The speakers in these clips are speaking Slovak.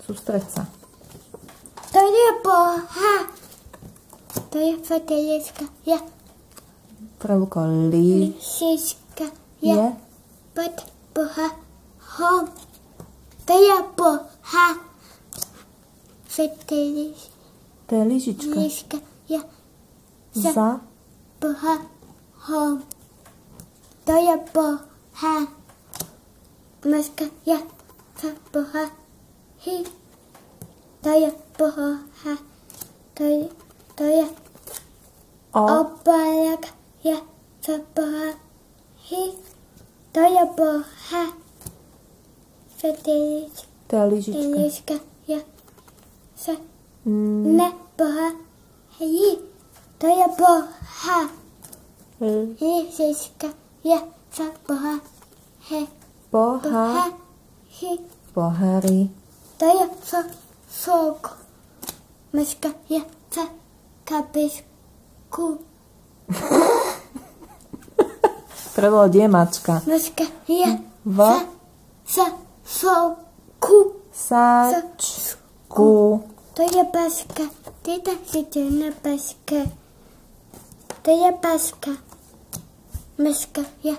Sústreď sa. To je boha. To je fotelička. Ja. Prvko li. Lišička. Je. Ja. Pod boha. Hom. To je boha. Fotelička. To je lyžička. Liška. Ja. Za. Boha. Hom. To je boha. Maska. Ja. Za boha. Hi. To je boha. To je obalek. Ja. Za boha. Hi. To je boha. Fotelička. To je lyžička. Liška. Ja. Za. Ne boha. Hi. To je boha. Lišička. Ja. Za boha. He. Boha. Boha. Hi. Pohári. To je sok. Maska. Ja. Za kabisku. Prevod je mačka. Maska. Ja. V. Za soku. Sačku. To je paska. Teta siedzi na paske. To je paska. Maska. Ja.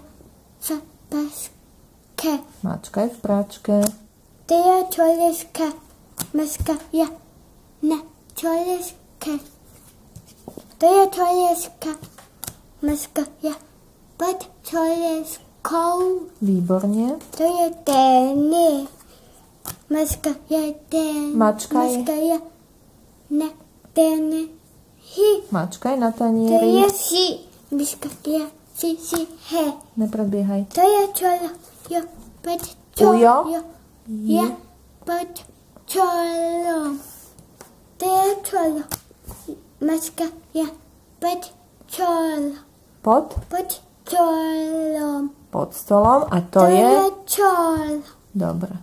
Za paske. Mačka je v práčke. To je čoliška. Maska. Ja. Na čoliške. To je čoliška. Maska. Ja. Pod čoliškou. Výborne. To je tény. Maska je ten. Mačka je. Maska je na tény. Hi. Mačka je na To je tanieri. si. Maska je si, he. Neprebiehaj. To je čolo. Jo. Pod Ujo. čolo. Ja. Pod čolom. To je čolo. Maska je pod čolom. Pod? Pod čolom. Pod stolom. A to To je? je čol. Dobre.